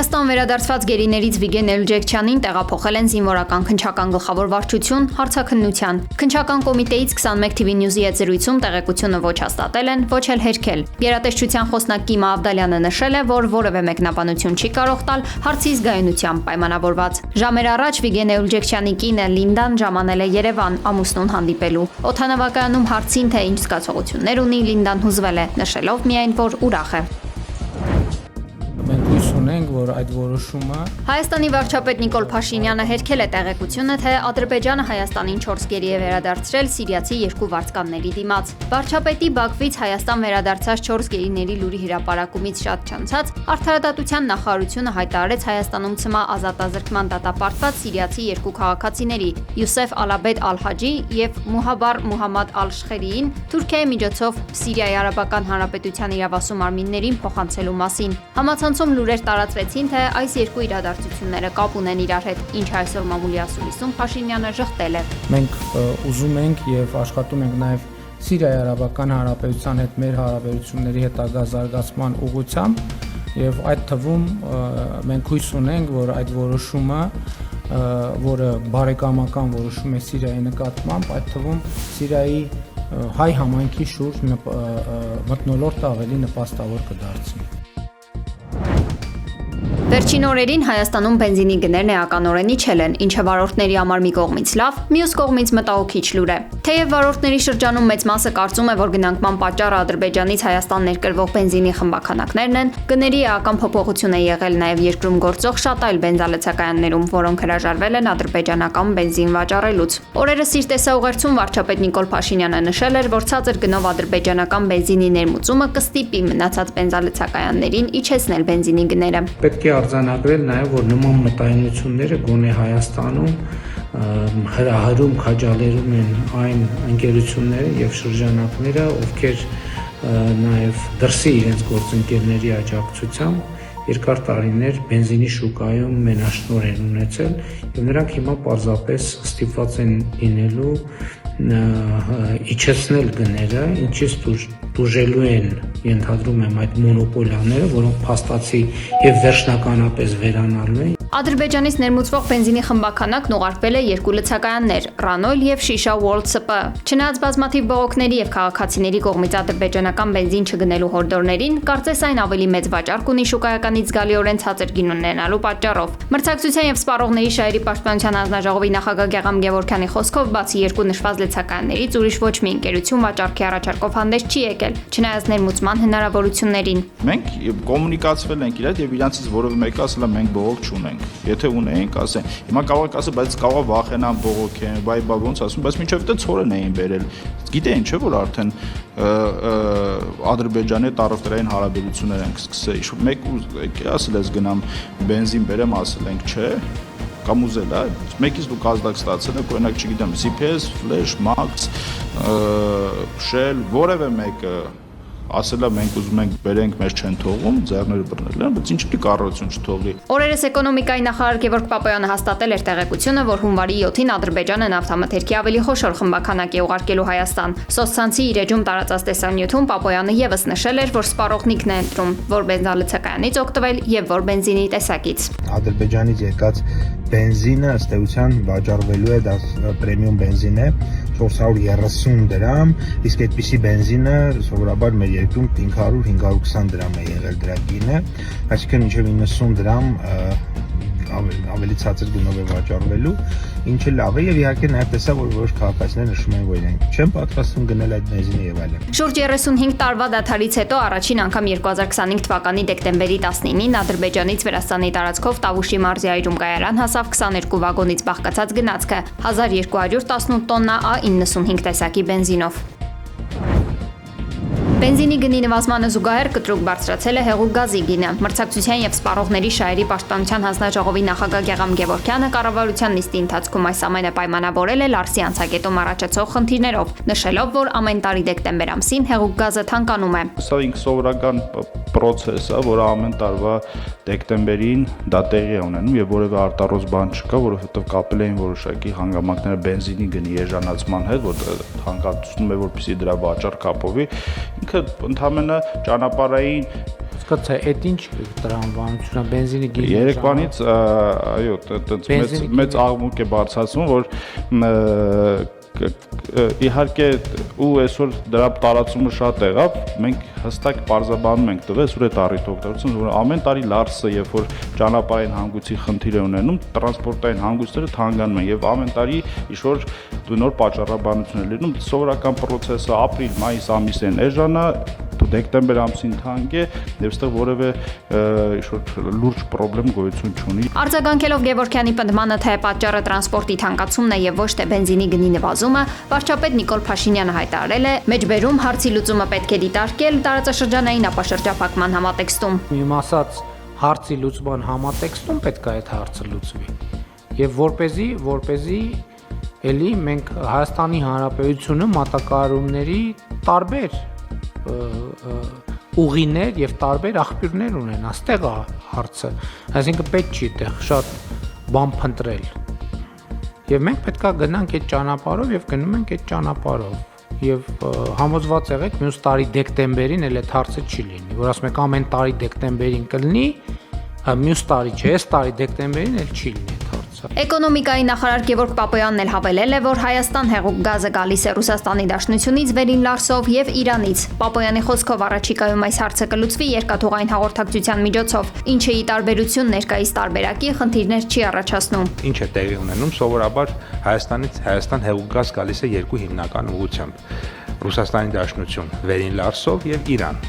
Հայաստան վերադարձված գերիներից Վիգեն Էլջեքչյանին տեղափոխել են զինվորական քննչական գլխավոր վարչություն հարցաքննության։ Քննչական կոմիտեից 21 TV News-ի հետ զրույցում տեղեկությունը ոչ հաստատել են, ոչ էլ հերքել։ Գերատեսչության խոսնակ Կիմա Ավդալյանը նշել է, որ որևէ մեկնաբանություն չի կարող տալ հարցի զգայունությամբ պայմանավորված։ Ժամեր առաջ Վիգեն Էլջեքչյանի կինը Լինդան ժամանել է Երևան ամուսնուն հանդիպելու։ Օդանավակայանում հարցին, թե ինչ զգացողություններ ունի, Լինդան հուզվել է, նշելով միայն, որ ուրախ է։ Մենք հույս ունենք, որ այդ որոշումը Հայաստանի վարչապետ Նիկոլ Փաշինյանը հերքել է տեղեկությունը, թե Ադրբեջանը Հայաստանին 4 գերի է վերադարձրել սիրիացի 2 վարձկանների դիմաց։ Վարչապետի Բաքվից Հայաստան վերադարձած 4 գերիների լուրի հրապարակումից շատ չանցած Արդարադատության նախարարությունը հայտարարեց Հայաստանում ցմահ ազատազրկման դատապարտված սիրիացի 2 քաղաքացիների՝ Յուսեֆ Ալաբեդ Ալ-Հաջի եւ Մուհաբար Մուհամմադ Ալ-Շխերիին Թուրքիայի միջոցով Սիրիայի Արաբական Հանրապետության իրավասու մարմիններին փոխանցելու մասին։ Համացանցում լուրեր տարածվեցին, թե այս երկու իրադարձությունները կապ ունեն իրար հետ, ինչը այսօր մամուլի ասուլիսում Փաշինյանը ժխտել է։ մենք ուզում ենք եւ աշխատում ենք նաեւ Սիրիայի Արաբական Հանրապետության հետ մեր հարաբերությունների հետագա զարգացման ուղղությամբ եւ այդ թվում մենք հույս ունենք, որ այդ որոշումը, որը բարեկամական որոշում է Սիրիայի նկատմամբ, այդ թվում Սիրիայի հայ համայնքի շուրջ մթնոլորտը ավելի նպաստավոր կդարձնի։ Վերջին օրերին Հայաստանում բենզինի գներն էականորեն իջել են, ինչը վարորդների համար մի կողմից լավ, մյուս կողմից մտահոգիչ լուր է։ Թեև վարորդների շրջանում մեծ մասը կարծում է, որ գնանկման պատճառը Ադրբեջանից Հայաստան ներկրվող բենզինի խմբաքանակներն են, գների էական փոփոխություն է եղել նաև երկրում գործող շատ այլ բենզալցակայաններում, որոնք հրաժարվել են ադրբեջանական բենզին վաճառելուց։ Օրերս իր տեսաուղերձում վարչապետ Նիկոլ Փաշինյանը նշել էր, որ ցածր գնով ադրբեջանական բենզինի ներմուծումը կստիպի մնացած բենզալցակայաններին իջեցնել բենզինի գները։ Պետք է արձանագրել նաև, որ նման մտայնությունները գոնե Հայաստանում հրահրում, քաջալերում են այն ընկերությունները եւ շրջանակները, ովքեր նաև դրսի իրենց գործընկերների աջակցությամբ երկար տարիներ բենզինի շուկայում մենաշնորհ են ունեցել եւ նրանք հիմա պարզապես ստիպված են լինելու իջեցնել գները, ինչից դուժելու են, ենթադրում եմ, այդ մոնոպոլիաները, որոնք փաստացի եւ վերջնականապես վերանալու են։ Ադրբեջանից ներմուծվող բենզինի խմբաքանակն ուղարկվել է 2 լցակայաններ՝ Ranol եւ Shisha World SP։ Չնայած բազմաթիվ բողոքների եւ քաղաքացիների կողմից ադրբեջանական բենզին չգնելու հորդորներին, կարծես այն ավելի մեծ վաճառք ունի շուկայականից զգալիորեն ցածր գին ունենալու պատճառով։ Մրցակցության եւ սպառողների շահերի պաշտպանության հանձնաժողովի նախագահ Գեգամ Գևորգյանի խոսքով, բացի 2 նշված լցակայաններից ուրիշ ոչ մի ընկերություն վաճառքի առաջարկով հանդես չի եկել, չնայած ներմուծման հնարավորություններին։ Մենք կոմունիկացվել ենք իրար եւ իրանցից որևէ մեկը ասել է մենք բողոք չունենք։ Եթե ունեինք, ասեն, հիմա կարող ասել, բայց կարող վախենան բողոքեն, բայ ոնց ասում, բայց մինչև դա ցորեն էին բերել։ Գիտեին, չէ՞ որ արդեն Ադրբեջանի տարածքային հարաբերություններ են սկսել։ Մեկ ասել ես գնամ բենզին բերեմ, ասել ենք, չէ։ Կամ ուզել է, մեկից դու կազդակ ստացել եք, օրինակ, չգիտեմ, CPS, Flash, Max, Shell, որևէ մեկը ասել է մենք ուզում ենք բերենք, մեզ չեն թողում, ձեռները բռնել են, բայց ինչ պիտի կառավարություն չթողի։ Օրերս էկոնոմիկայի նախարար Գևորգ Պապոյանը հաստատել էր տեղեկությունը, որ հունվարի 7-ին Ադրբեջանը նավթամթերքի ավելի խոշոր խմբաքանակ է ուղարկելու Հայաստան։ Սոցցանցի իր էջում տարածած տեսանյութում Պապոյանը եւս նշել էր, որ սպառողնիկն է ընտրում, որ բենզալցակայանից օգտվել եւ որ բենզինի տեսակից։ Ադրբեջանից եկած բենզինը ըստ էության վաճառվելու է, դա պրեմիում բենզին է, 430 դրամ, իսկ այդպիսի բենզինը սովորաբար մեր երկրում 500-520 դրամ է եղել դրա գինը, այսինքն մինչև 90 դրամ ավելի ցածր գնով է վաճառվելու, ինչը լավ է եւ իհարկե նաեւ տեսա, որ որոշ քաղաքացիներ նշում են, որ իրենք չեն պատրաստվում գնել այդ բենզինը եւ այլն։ Շուրջ 35 տարվա դադարից հետո առաջին անգամ 2025 թվականի դեկտեմբերի 19-ին Ադրբեջանից Վրաստանի տարածքով Տավուշի մարզի այրում կայարան հասավ 22 վագոնից բաղկացած գնացքը 1218 տոննա A95 տեսակի բենզինով։ Բենզինի գնի նվազմանը զուգահեռ կտրուկ բարձրացել է հեղուկ գազի գինը։ Մրցակցության եւ սպառողների շահերի պաշտպանության հանձնաժողովի նախագահ Գեգամ Գևորգյանը կառավարության նիստի ընթացքում այս ամենը պայմանավորել է Լարսի անցակետում առաջացող խնդիրներով, նշելով, որ ամեն տարի դեկտեմբեր ամսին հեղուկ գազը թանկանում է։ Սա ինքսովորական process է, որը ամեն տարվա դեկտեմբերին դա տեղի է ունենում եւ որևէ արտառոց բան չկա, որովհետեւ կապել էին որոշակի հանգամանքները բենզինի գնի էժանացման հետ, որ հանգացնում է որպեսզի դրա վաճառք ապովի։ Ինքը ընդհանրապես ճանապարհային Չկցե, այդ ինչ տրամաբանությունը բենզինի գինի։ Երեկվանից այո, այդպես մեծ աղմուկ է բարձրացնում, որ իհարկե ու այսօր դրա տարածումը շատ եղավ, մենք հստակ պարզաբանում ենք տվես, որ այդ առիթ օգտագործում, որ ամեն տարի Լարսը, երբ որ ճանապարհային հանգույցի խնդիր է ունենում, տրանսպորտային հանգույցները թանկանում են եւ ամեն տարի ինչ-որ նոր պատճառաբանություն է լինում, սովորական process-ը ապրիլ, մայիս ամիսին էժանա, դեկտեմբեր ամսին թանկ է, եւ այստեղ որևէ ինչ-որ լուրջ խնդրեմ գոյություն չունի։ Արձագանքելով Գևորգյանի պնդմանը, թե պատճառը տրանսպորտի թանկացումն է եւ ոչ թե բենզինի գնի նվազումը, վարչապետ Նիկոլ Փաշինյանը հայտարարել է, մեջբերում հարցի լուծումը պետք է դիտարկել տարածաշրջանային ապաշրջափակման համատեքստում։ Իմ ասած հարցի լուծման համատեքստում պետք է այդ հարցը լուծվի։ Եվ որպեսզի էլի մենք Հայաստանի Հանրապետությունը մատակարարումների տարբեր ուղիներ եւ տարբեր աղբյուրներ ունեն, այստեղ է հարցը, այսինքն պետք չի այդտեղ շատ բան փնտրել։ Եվ մենք պետքա գնանք այդ ճանապարհով եւ գնում ենք այդ ճանապարհով եւ համոզված եղեք մյուս տարի դեկտեմբերին էլ այդ հարցը չի լինի, որ ասում եք ամեն տարի դեկտեմբերին կլինի, մյուս տարի չէ, այս տարի դեկտեմբերին էլ չի լինի այդ հարցը։ Էկոնոմիկայի նախարար Գևորգ Պապոյանն էլ հավելել է, որ Հայաստան հեղուկ գազը գալիս է Ռուսաստանի Դաշնությունից, Վերին Լարսով եւ Իրանից։ Պապոյանի խոսքով առաջիկայում այս հարցը կլուծվի երկաթուղային հաղորդակցության միջոցով, ինչը ի տարբերություն ներկայիս տարբերակի խնդիրներ չի առաջացնում։ Ինչ է տեղի ունենում, սովորաբար Հայաստան հեղուկ գազ գալիս է երկու հիմնական ուղղությամբ՝ Ռուսաստանի Դաշնություն, Վերին Լարսով եւ Իրան։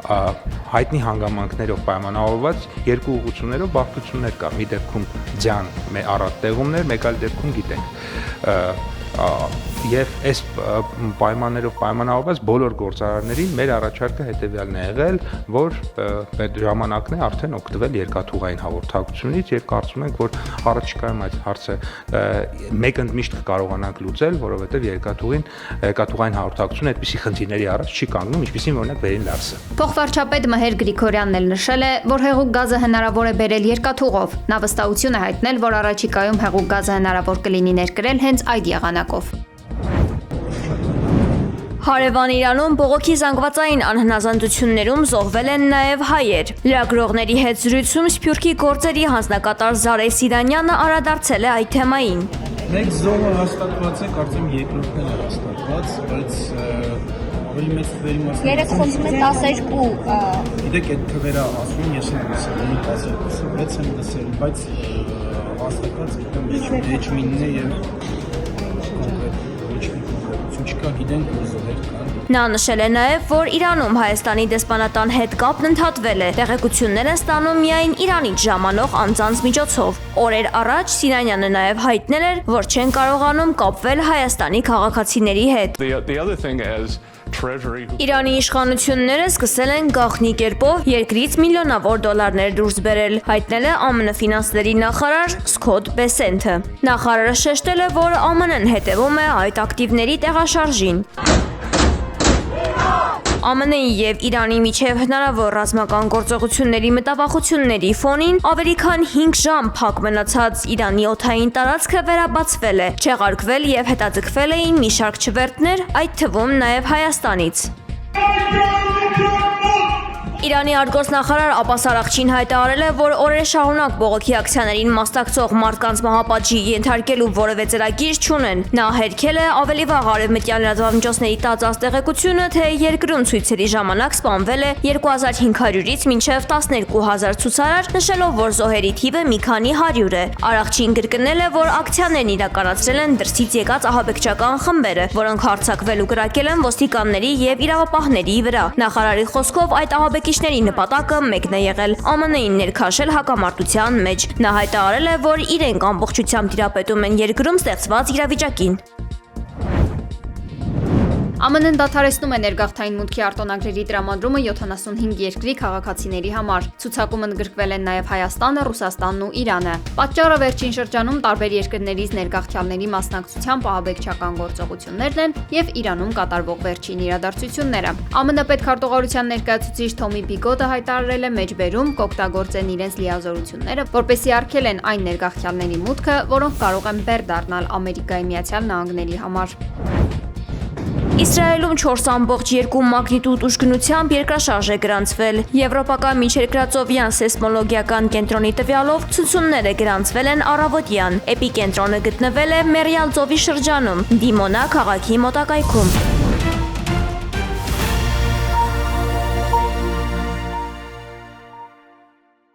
Հայտնի հանգամանքներով պայմանավորված երկու ուղղություններով բարդություններ կա։ Մի դեպքում ձյան առատ տեղումներ, մեկ այլ դեպքում գիտենք։ Եվ այս պայմաններով պայմանավորված բոլոր գործարարներին մեր առաջարկը հետևյալն է եղել, որ ժամանակն է արդեն օգտվել երկաթուղային հաղորդակցությունից եւ կարծում ենք, որ առաջիկայում այդ հարցը մեկընդմիշտ կարողանանք լուծել, որովհետեւ երկաթուղային հաղորդակցությունը այդպիսի խնդիրների առաջ չի կանգնում, ինչպիսին օրինակ Վերին Լարսը։ Փոխվարչապետ Մհեր Գրիգորյանն էլ նշել է, որ հեղուկ գազը հնարավոր է բերել երկաթուղով։ Նա վստահություն է հայտնել, որ առաջիկայում հեղուկ գազը հնարավոր կլինի ներկրել հենց այդ եղանակով։ Հարևան Իրանում բողոքի զանգվածային անհնազանդություններում զոհվել են նաև հայեր։ Լրագրողների հետ զրույցում Սփյուռքի գործերի հանձնակատար Զարե Սիրանյանը անդրադարձել է այդ թեմային։ Մեկ զոհը հաստատված է, կարծեմ երկրորդն է հաստատված, բայց ավելի մեծ թվերի մասին։ Երեքսուն 12 Գիտեք, այդ թվերը ասում ես եմ լսել, 16 եմ լսել, բայց հաստատված էջմինն է եւ Նա նշել է նաև, որ Իրանում Հայաստանի դեսպանատան հետ կապն ընդհատվել է, տեղեկություններ են ստանում միայն Իրանից ժամանող անձանց միջոցով։ Օրեր առաջ Սիրանյանը նաև հայտնել էր, որ չեն կարողանում կապվել Հայաստանի քաղաքացիների հետ։ Իրանի իշխանությունները սկսել են գաղտնի կերպով երկրից միլիոնավոր դոլարներ դուրս բերել, հայտնել է ԱՄՆ ֆինանսների նախարար Սքոթ Բեսենթը։ Նախարարը շեշտել է, որ ԱՄՆ-ն հետևում է այդ ակտիվների տեղաշարժին։ ԱՄՆ-ի եւ Իրանի միջև հնարավոր ռազմական գործողությունների մտավախությունների ֆոնին ավելի քան 5 ժամ փակ մնացած Իրանի օդային տարածքը վերաբացվել է, չեղարկվել եւ հետաձգվել էին մի շարք չվերթներ, այդ թվում նաեւ Հայաստանից։ Իրանի արտգործնախարար Աբբաս Արաղչին հայտարարել է, որ օրեր շարունակ բողոքի ակցիաներին մասնակցող մարդկանց մահապատժի ենթարկելու որևէ ծրագիր չունեն։ Նա հերքել է ավելի վաղ արևմտյան լրատվամիջոցների տածած տեղեկությունը, թե երկրում ցույցերի ժամանակ սպանվել է 2500-ից մինչև 12000 ցուցարար, նշելով, որ զոհերի թիվը մի քանի 100 է։ Արաղչին կրկնել է, որ ակցիաներն իրականացրել են դրսից եկած ահաբեկչական խմբերը, որոնք հարձակվել ու կրակել են ոստիկանների եւ իրավապահների վրա։ Նախարարի խոսքով այդ ահաբեկիչների նպատակը մեկն է եղել՝ ԱՄՆ-ին ներքաշել հակամարտության մեջ։ Նա հայտարարել է, որ իրենք ամբողջությամբ տիրապետում են երկրում ստեղծված իրավիճակին։ ԱՄՆ-ն դադարեցնում է ներգաղթային մուտքի արտոնագրերի տրամադրումը 75 երկրի քաղաքացիների համար։ Ցուցակում ընդգրկվել են նաև Հայաստանը, Ռուսաստանն ու Իրանը։ Պատճառը վերջին շրջանում տարբեր երկրներից ներգաղթյալների մասնակցությամբ ահաբեկչական գործողություններն են եւ Իրանում կատարվող վերջին իրադարձությունները։ ԱՄՆ պետքարտուղարության ներկայացուցիչ Թոմի Բիգոտը հայտարարել է մեջբերում կօգտագործեն իրենց լիազորությունները, որպեսզի արգելեն այն ներգաղթյալների մուտքը, որոնք կարող են բեռ դառնալ Ամերիկայի Միացյալ Նահանգների համար։ Իսրայելում 4.2 մագնիտուդ ուժգնությամբ երկրաշարժ է գրանցվել։ Եվրոպական միջերկրածովյան սեյսմոլոգիական կենտրոնի տվյալով ցնցումները գրանցվել են առավոտյան։ Էպիկենտրոնը գտնվել է Մերիալ ծովի շրջանում, Դիմոնա քաղաքի մոտակայքում։